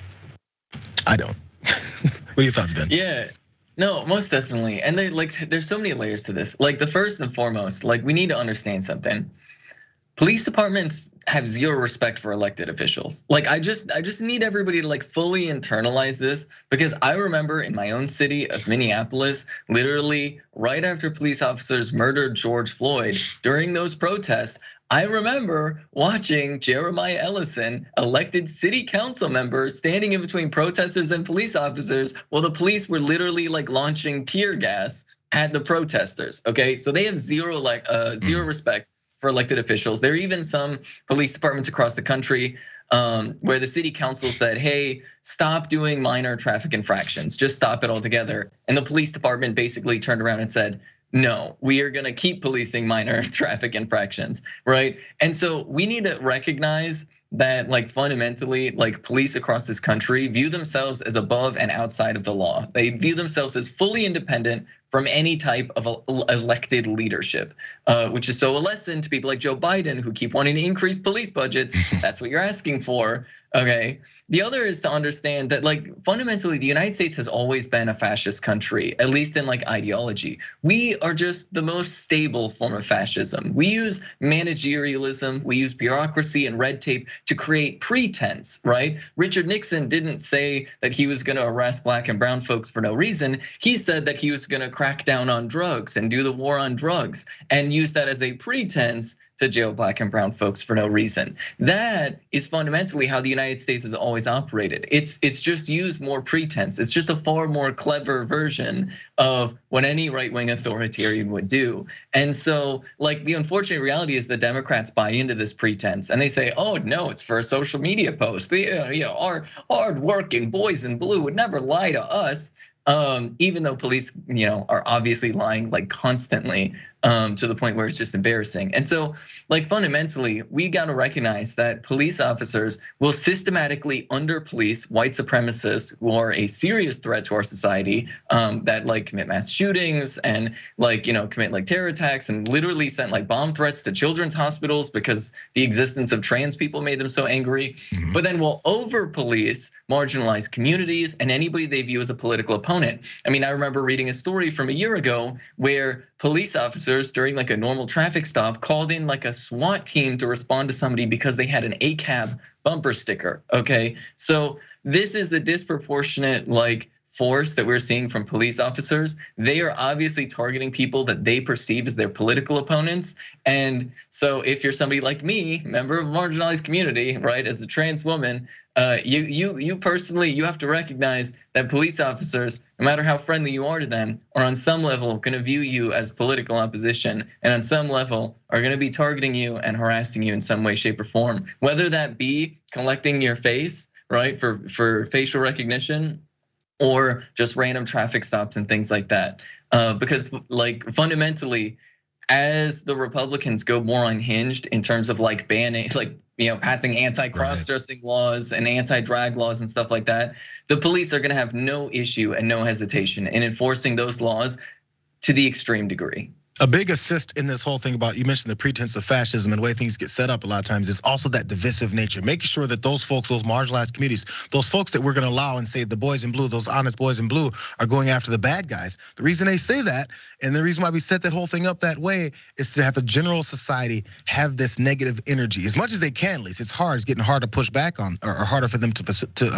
I don't. What are your thoughts, Ben? Yeah, no, most definitely. And there's so many layers to this. Like the first and foremost, we need to understand something. Police departments have zero respect for elected officials. I just need everybody to fully internalize this, because I remember in my own city of Minneapolis, literally right after police officers murdered George Floyd, during those protests, I remember watching Jeremiah Ellison, elected city council member, standing in between protesters and police officers while the police were literally launching tear gas at the protesters. Okay, so they have zero respect for elected officials. There are even some police departments across the country where the city council said, hey, stop doing minor traffic infractions, just stop it altogether. And the police department basically turned around and said, no, we are gonna keep policing minor traffic infractions, right? And so we need to recognize that fundamentally, police across this country view themselves as above and outside of the law. They view themselves as fully independent from any type of elected leadership, which is so a lesson to people like Joe Biden who keep wanting to increase police budgets. That's what you're asking for, okay? The other is to understand that fundamentally the United States has always been a fascist country, at least in ideology. We are just the most stable form of fascism. We use managerialism, we use bureaucracy and red tape to create pretense, right? Richard Nixon didn't say that he was gonna arrest black and brown folks for no reason. He said that he was gonna crack down on drugs and do the war on drugs and use that as a pretense to jail black and brown folks for no reason. That is fundamentally how the United States has always operated. It's just used more pretense. It's just a far more clever version of what any right-wing authoritarian would do. And so the unfortunate reality is the Democrats buy into this pretense and they say, oh no, it's for a social media post. Our hard-working boys in blue would never lie to us. Even though police, are obviously lying constantly to the point where it's just embarrassing. And so fundamentally, we gotta recognize that police officers will systematically under-police white supremacists who are a serious threat to our society, that commit mass shootings and commit terror attacks and literally sent bomb threats to children's hospitals because the existence of trans people made them so angry. But then will over-police marginalized communities and anybody they view as a political opponent. I mean, I remember reading a story from a year ago where police officers during a normal traffic stop called in a SWAT team to respond to somebody because they had an ACAB bumper sticker, okay? So this is the disproportionate force that we're seeing from police officers. They are obviously targeting people that they perceive as their political opponents. And so if you're somebody like me, member of a marginalized community, right, as a trans woman, you personally, you have to recognize that police officers, no matter how friendly you are to them, are on some level gonna view you as political opposition, and on some level are gonna be targeting you and harassing you in some way, shape, or form. Whether that be collecting your face, right, for facial recognition, or just random traffic stops and things like that. Because fundamentally, as the Republicans go more unhinged in terms of banning, passing anti-cross-dressing laws and anti-drag laws and stuff like that, the police are gonna have no issue and no hesitation in enforcing those laws to the extreme degree. A big assist in this whole thing about, you mentioned the pretense of fascism and the way things get set up a lot of times, is also that divisive nature. Making sure that those folks, those marginalized communities, those folks that we're gonna allow and say the boys in blue, those honest boys in blue, are going after the bad guys. The reason they say that, and the reason why we set that whole thing up that way, is to have the general society have this negative energy as much as they can. At least it's hard. It's getting hard to push back on, or harder for them to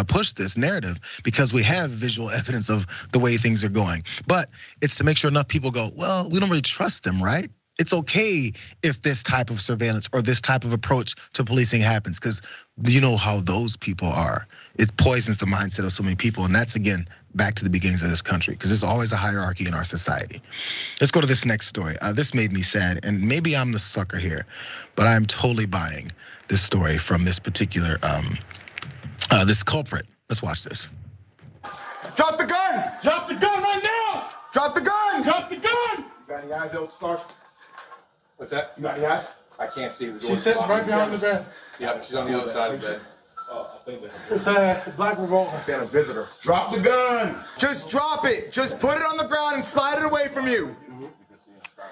push this narrative, because we have visual evidence of the way things are going. But it's to make sure enough people go, well, we don't really trust them, right? It's okay if this type of surveillance or this type of approach to policing happens, because you know how those people are. It poisons the mindset of so many people, and that's, again, back to the beginnings of this country, because there's always a hierarchy in our society. Let's go to this next story. This made me sad, and maybe I'm the sucker here, but I'm totally buying this story from this particular, this culprit. Let's watch this. Drop the gun! Drop the gun right now! Drop the gun! Drop the gun! You got any eyes, Sarge? What's that? You got any eyes? I can't see. She's sitting right behind the bed. Yeah, but she's on the other side of the bed. Oh, I think that's a black revolver. I'm saying a visitor. Drop the gun! Just drop it! Just put it on the ground and slide it away from you!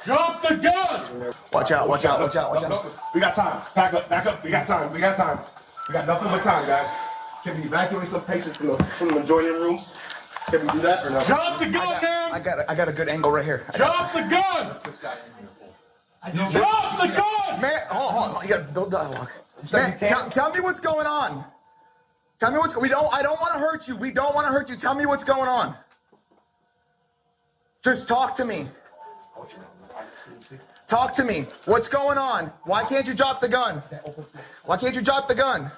Drop the gun! Watch out, watch out, watch out, watch out. We got time. Back up, we got time, we got time. We got nothing but time, guys. Can we evacuate some patients from the adjoining rooms? Can we do that or no? Drop the gun, man! I got a good angle right here. Drop the gun! Drop the gun! Man, hold on. You gotta build dialogue. Man, tell me what's going on. Tell me what's. I don't want to hurt you. We don't want to hurt you. Tell me what's going on. Just talk to me. Talk to me. What's going on? Why can't you drop the gun? Why can't you drop the gun?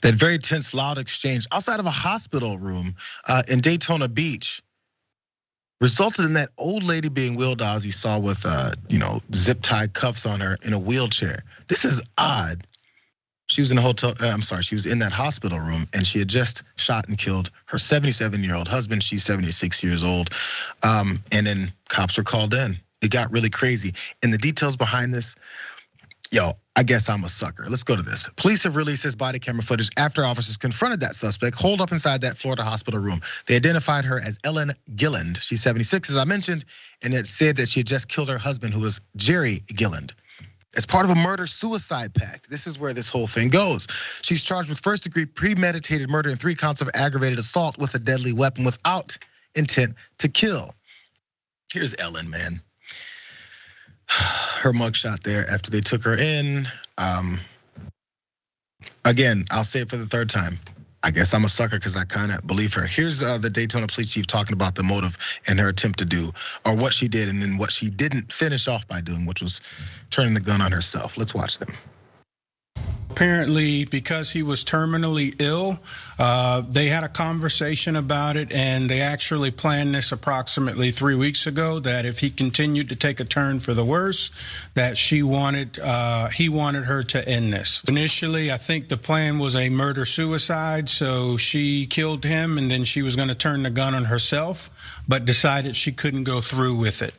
That very tense, loud exchange outside of a hospital room in Daytona Beach resulted in that old lady being wheeled out, as you saw, with zip-tied cuffs on her in a wheelchair. This is odd. She was in a hotel. She was in that hospital room, and she had just shot and killed her 77-year-old husband. She's 76 years old, and then cops were called in. It got really crazy, and the details behind this. Yo, I guess I'm a sucker. Let's go to this. Police have released this body camera footage after officers confronted that suspect holed up inside that Florida hospital room. They identified her as Ellen Gilland. She's 76, as I mentioned, and it said that she had just killed her husband, who was Jerry Gilland. As part of a murder-suicide pact, this is where this whole thing goes. She's charged with first-degree premeditated murder and 3 counts of aggravated assault with a deadly weapon without intent to kill. Here's Ellen, man. Her mugshot there after they took her in. Again, I'll say it for the third time. I guess I'm a sucker because I kind of believe her. Here's the Daytona police chief talking about the motive and her attempt to do, or what she did, and then what she didn't finish off by doing, which was turning the gun on herself. Let's watch them. Apparently, because he was terminally ill, they had a conversation about it, and they actually planned this approximately 3 weeks ago, that if he continued to take a turn for the worse, that he wanted her to end this. Initially, I think the plan was a murder-suicide, so she killed him, and then she was going to turn the gun on herself, but decided she couldn't go through with it.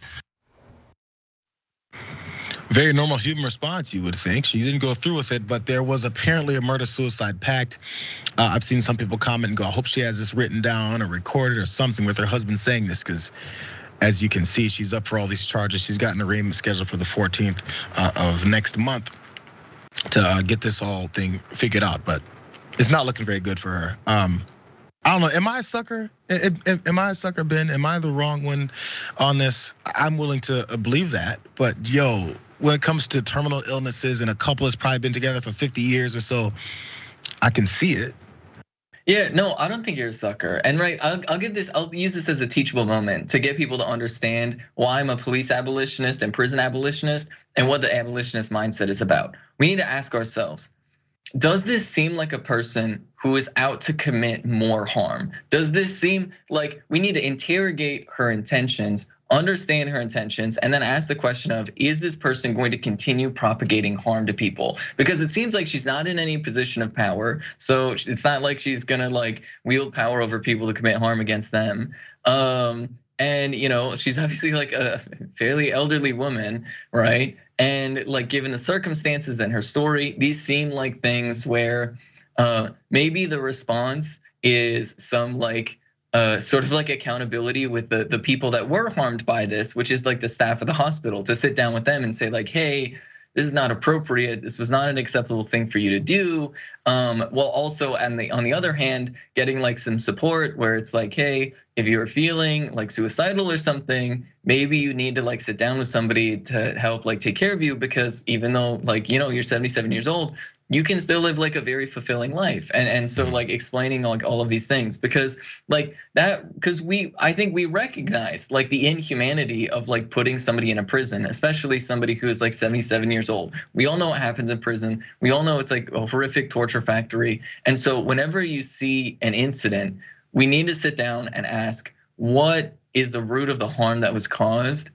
Very normal human response, you would think. She didn't go through with it, but there was apparently a murder-suicide pact. I've seen some people comment and go, I hope she has this written down or recorded or something with her husband saying this, because as you can see, she's up for all these charges. She's got an arraignment scheduled for the 14th of next month to get this whole thing figured out, but it's not looking very good for her. I don't know, am I a sucker? Am I a sucker, Ben? Am I the wrong one on this? I'm willing to believe that, but yo, when it comes to terminal illnesses and a couple has probably been together for 50 years or so, I can see it. Yeah, no, I don't think you're a sucker. And right, I'll use this as a teachable moment to get people to understand why I'm a police abolitionist and prison abolitionist and what the abolitionist mindset is about. We need to ask ourselves, does this seem like a person who is out to commit more harm? Does this seem like we need to interrogate her intentions, understand her intentions, and then ask the question of, is this person going to continue propagating harm to people? Because it seems like she's not in any position of power, so it's not like she's gonna wield power over people to commit harm against them. And she's obviously like a fairly elderly woman, right? And like given the circumstances and her story, these seem like things where maybe the response is some like sort of like accountability with the people that were harmed by this, which is like the staff of the hospital, to sit down with them and say like, hey, this is not appropriate. This was not an acceptable thing for you to do. While also on the other hand, getting like some support where it's like, hey, if you're feeling like suicidal or something, maybe you need to like sit down with somebody to help like take care of you, because even though like, you're 77 years old, you can still live like a very fulfilling life. And so like explaining like all of these things, because like that, because I think we recognize like the inhumanity of like putting somebody in a prison, especially somebody who is like 77 years old. We all know what happens in prison. We all know it's like a horrific torture factory. And so whenever you see an incident, we need to sit down and ask, what is the root of the harm that was caused?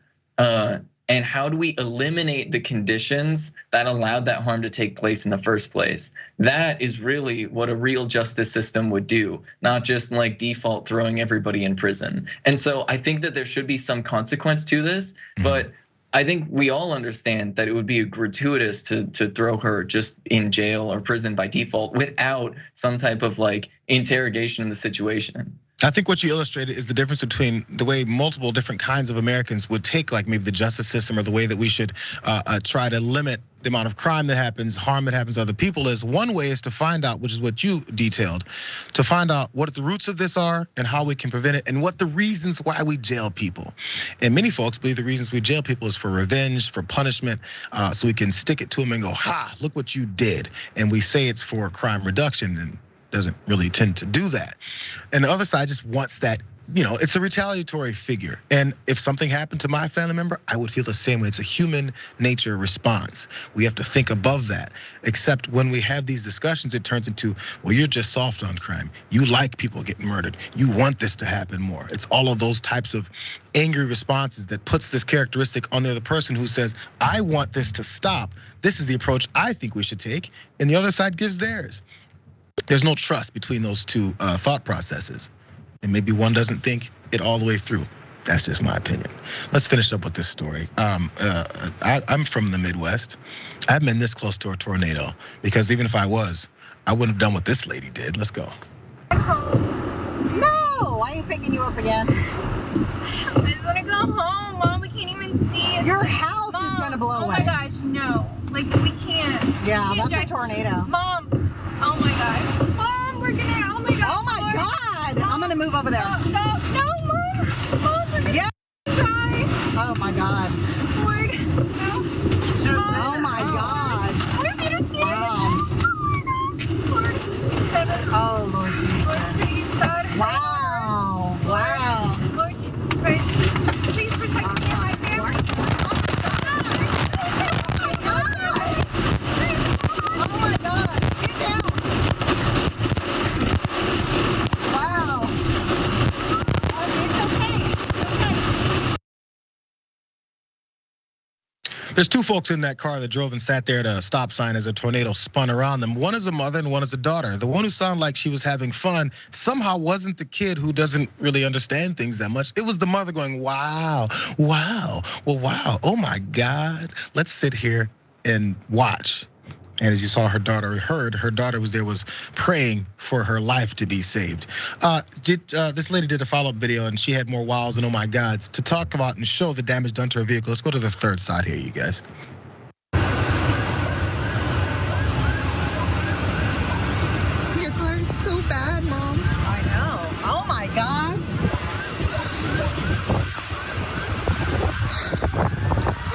And how do we eliminate the conditions that allowed that harm to take place in the first place? That is really what a real justice system would do, not just like default throwing everybody in prison. And so I think that there should be some consequence to this, but I think we all understand that it would be gratuitous to throw her just in jail or prison by default without some type of like interrogation in the situation. I think what you illustrated is the difference between the way multiple different kinds of Americans would take like maybe the justice system, or the way that we should try to limit the amount of crime that happens, harm that happens to other people. Is one way is to find out, which is what you detailed, to find out what the roots of this are and how we can prevent it, and what the reasons why we jail people. And many folks believe the reasons we jail people is for revenge, for punishment, so we can stick it to them and go, ha, look what you did. And we say it's for crime reduction, and doesn't really tend to do that. And the other side just wants that, it's a retaliatory figure. And if something happened to my family member, I would feel the same way. It's a human nature response. We have to think above that. Except when we have these discussions, it turns into, well, you're just soft on crime. You like people getting murdered. You want this to happen more. It's all of those types of angry responses that puts this characteristic on the other person who says, I want this to stop. This is the approach I think we should take. And the other side gives theirs. There's no trust between those two thought processes. And maybe one doesn't think it all the way through. That's just my opinion. Let's finish up with this story. I'm from the Midwest. I haven't been this close to a tornado, because even if I was, I wouldn't have done what this lady did. Let's go. No, I ain't picking you up again. I just want to go home, Mom. We can't even see it. Your house is gonna blow away. Oh my gosh, no. Like, we can't. Yeah, that's a tornado. Mom, oh my gosh. Mom, we're gonna, oh my god. Oh my god. I'm gonna move over there. No, Mom. Mom, we're gonna try. Oh my god. Lord, no. Oh my god. Wow. Oh Lord Jesus. Wow. Wow. Lord Jesus Christ. Please protect me and my family. Oh my god. Get down. Wow. It's okay. There's two folks in that car that drove and sat there at a stop sign as a tornado spun around them. One is a mother and one is a daughter. The one who sounded like she was having fun somehow wasn't the kid who doesn't really understand things that much. It was the mother going, wow, wow, well, wow, oh my God. Let's sit here and watch. And as you saw, her daughter was praying for her life to be saved. This lady did a follow-up video, and she had more wows and oh my gods to talk about and show the damage done to her vehicle. Let's go to the third side here, you guys. Your car is so bad, Mom. I know. Oh my god.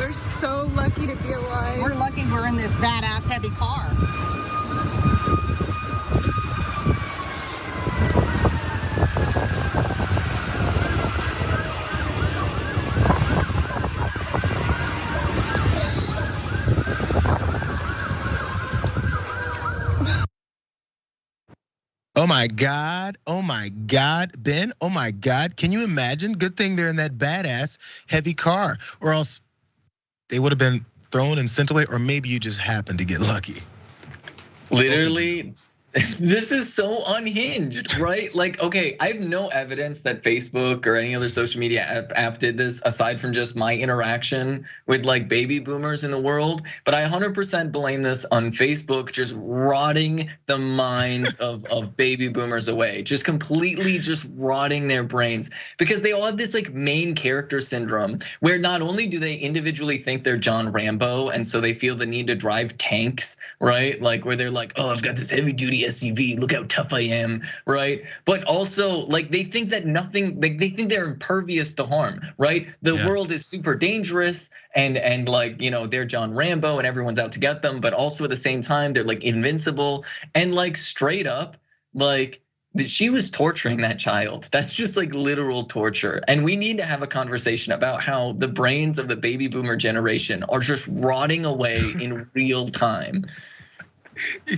We're so lucky to be alive. We're lucky we're in this badass heavy car. Oh my God, Ben, oh my God. Can you imagine? Good thing they're in that badass heavy car, or else they would have been thrown and sent away, or maybe you just happened to get lucky. Literally, This is so unhinged, right? Like, okay, I have no evidence that Facebook or any other social media app did this aside from just my interaction with like baby boomers in the world. But I 100% blame this on Facebook just rotting the minds of baby boomers away, just completely just rotting their brains, because they all have this like main character syndrome where not only do they individually think they're John Rambo and so they feel the need to drive tanks, right? Like where they're like, oh, I've got this heavy duty SUV, look how tough I am, right? But also like they think that nothing, like they think they're impervious to harm, right? The world is super dangerous and like, you know, they're John Rambo and everyone's out to get them, but also at the same time, they're like invincible and like straight up, like she was torturing that child. That's just like literal torture. And we need to have a conversation about how the brains of the baby boomer generation are just rotting away in real time.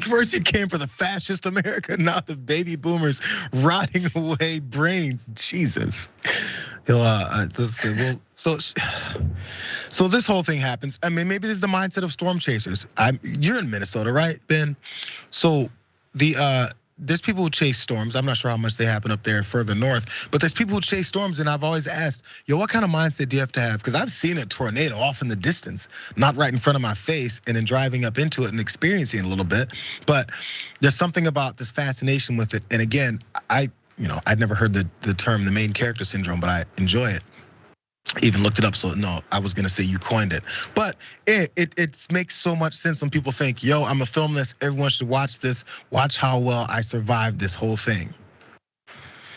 First it came for the fascist America, now the baby boomers rotting away brains. Jesus. So this whole thing happens. I mean, maybe this is the mindset of storm chasers. You're in Minnesota, right, Ben? So there's people who chase storms. I'm not sure how much they happen up there further north, but there's people who chase storms, and I've always asked, yo, what kind of mindset do you have to have? Because I've seen a tornado off in the distance, not right in front of my face, and then driving up into it and experiencing it a little bit. But there's something about this fascination with it. And again, I'd never heard the term the main character syndrome, but I enjoy it. Even looked it up, so no, I was gonna say you coined it. But it makes so much sense when people think, yo, I'm gonna film this, everyone should watch this, watch how well I survived this whole thing.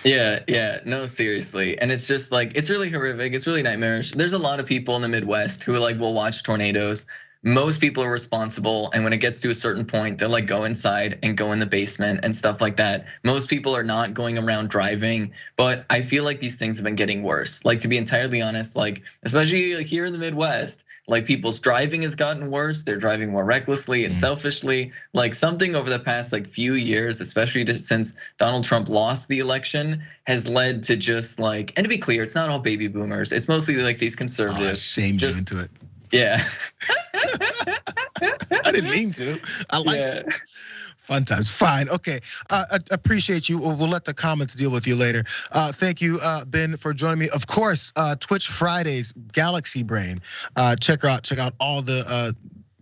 Yeah, no, seriously. And it's just like, it's really horrific, it's really nightmarish. There's a lot of people in the Midwest who like will watch tornadoes. Most people are responsible, and when it gets to a certain point, they'll like go inside and go in the basement and stuff like that. Most people are not going around driving, but I feel like these things have been getting worse. Like, to be entirely honest, like especially like here in the Midwest, like people's driving has gotten worse. They're driving more recklessly and selfishly. Like something over the past like few years, especially since Donald Trump lost the election, has led to just like, and to be clear, it's not all baby boomers. It's mostly like these conservatives. Shamed you into it. Yeah. I didn't mean to. I like it. Fun times. Fine. Okay. I appreciate you. We'll let the comments deal with you later. Thank you, Ben, for joining me. Of course, Twitch Fridays, Galaxy Brain. Check her out. Check out all the.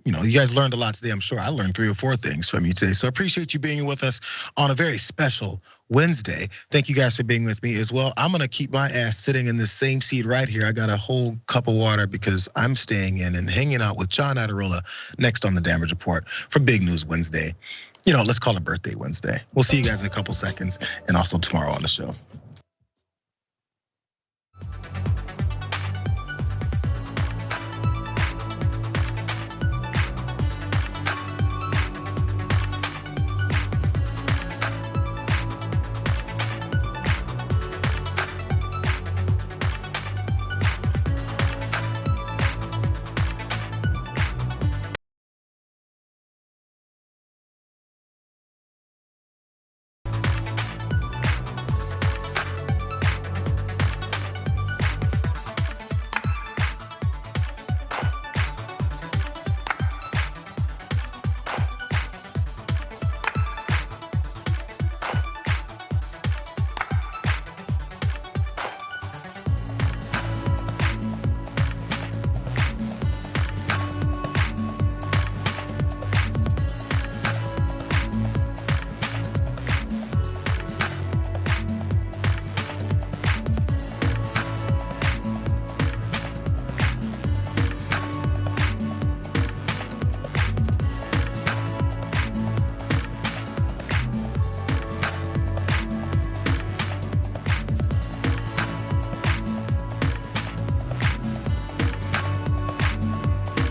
You guys learned a lot today. I'm sure I learned 3 or 4 things from you today. So I appreciate you being with us on a very special Wednesday. Thank you guys for being with me as well. I'm gonna keep my ass sitting in this same seat right here. I got a whole cup of water because I'm staying in and hanging out with John Adirola next on the Damage Report for Big News Wednesday. Let's call it Birthday Wednesday. We'll see you guys in a couple seconds and also tomorrow on the show.